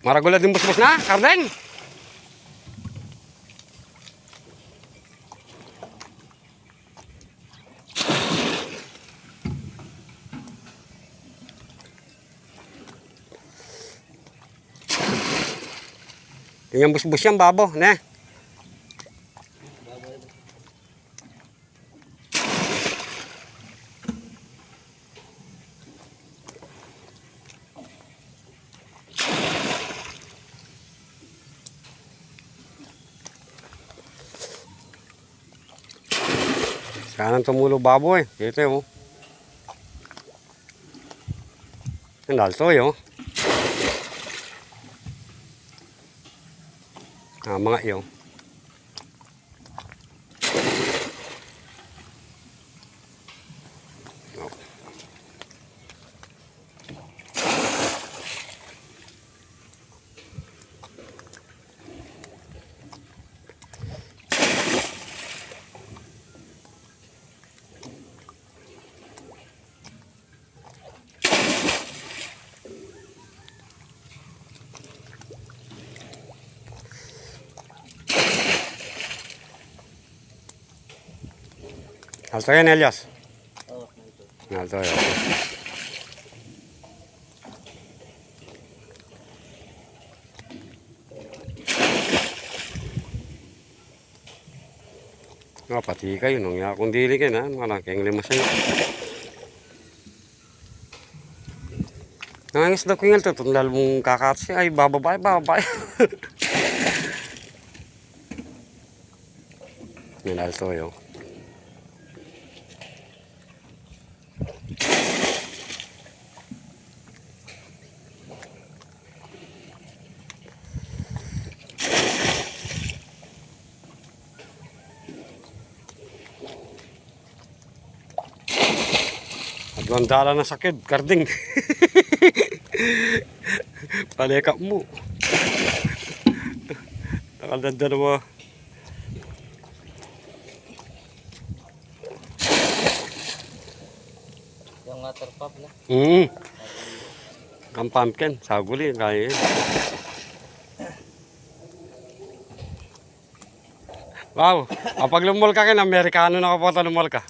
Maragula din bus-bus na, Kardeng. Yung bus-bus yan, babo, ne? Kanan tumulo babo eh. Dito eh, oh. Ang dalto eh, oh. Ah, mga iyo. Oh. Alto yan, Elias. Oo, Alto yan. Oh, pati kayo nung yakong dili kayo na. Malaking limas yan. Nangangis daw ko yung alto. Itong lalong kakatsi. Ay, bababay, bababay. Yan, alto yun. Agwandala na sakit, Karding. Palekap mo. Nakaldanda na mo. yung water pump na. Ang pumpkin, saguli, kaya yun. Wow, kapag lumol ka kin, Amerikano na kapunta lumol ka.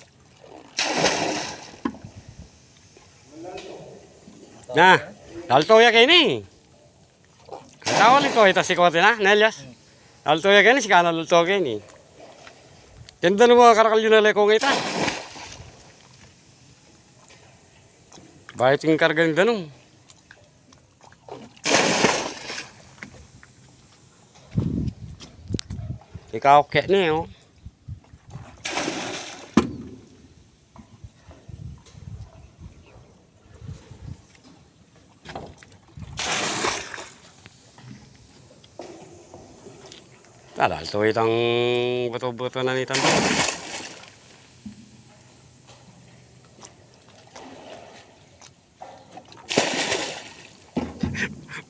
Na, dalto ya kayo ni. Katawa ko, ito si Kote na, Nelias. Dalto ya kayo ni, si Kana dalto kayo ni. Ganda na mga karakal yun na lekong ito. Bahit yung karga ng danong. Ikaw kek ni, oh. Tadal to itang buto-buto na nitan.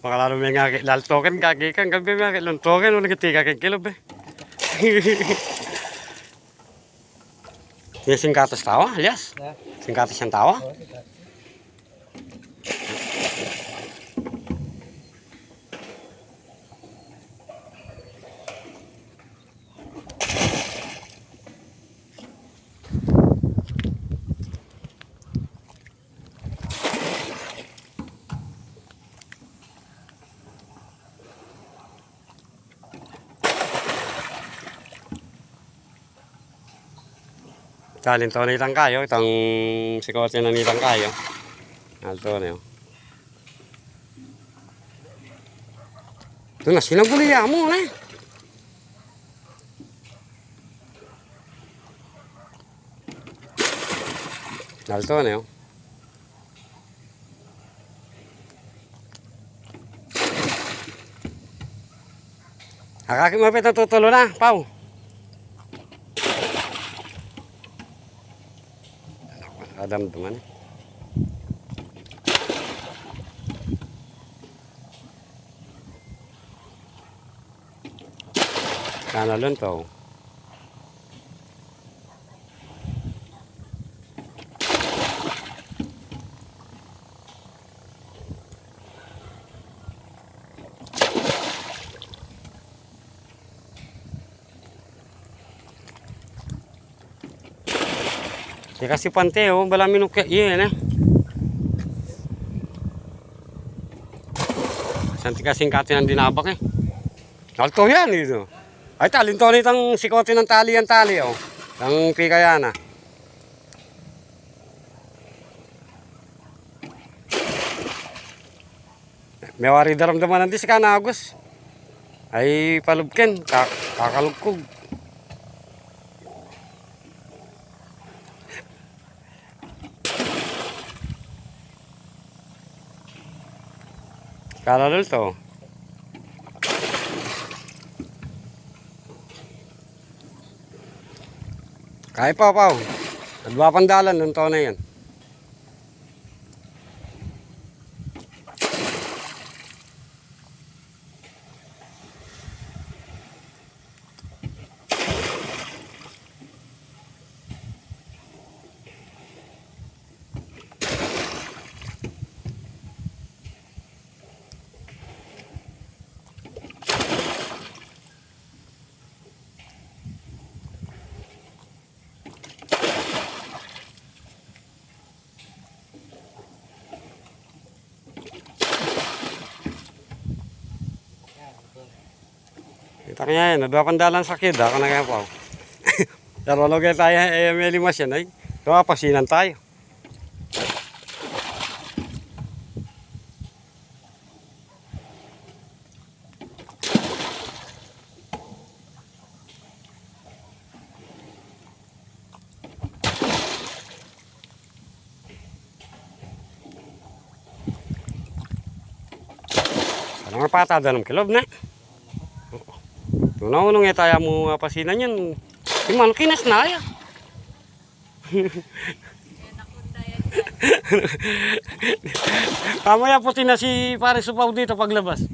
Makalaro may ngaki laltoken kaki kan gabi ngaki lontoken ulit ketika kan kilo be. Ini singkatas tawa, alias. Singkatas yang tawa. Salin to na itang kayo, itang sikote na itang kayo. Alto na yun. Ito na, sinaguliya mo na. Alto na yun. Akaki mapit na tutulo na, Pau. Adam teman. Kana lonto. Di kasi pante, oh, bala minukya, yun, eh. Santi kasing kati ng dinabak, eh. Alto yan, ito. Ay, talinto nitang sikote ng tali ang tali, oh. Ang pika yan, ah. May wari daramdaman nanti si Kanagos. Ay, palubken, kakalugkog. Kalalol to. Kaya pa. Nagpapandalan ng taon na yan. Kita kaya yan, nagpapandalan sa kid, ako na kaya pa. Pero logay tayo, may limas yan, ay. Pasinan tayo. Ano nga patada ng kilob na? Tunang-unang tayo mo pasinan yan. Yung manukinas na ya. Kamaya puti na si pare Supaw dito paglabas.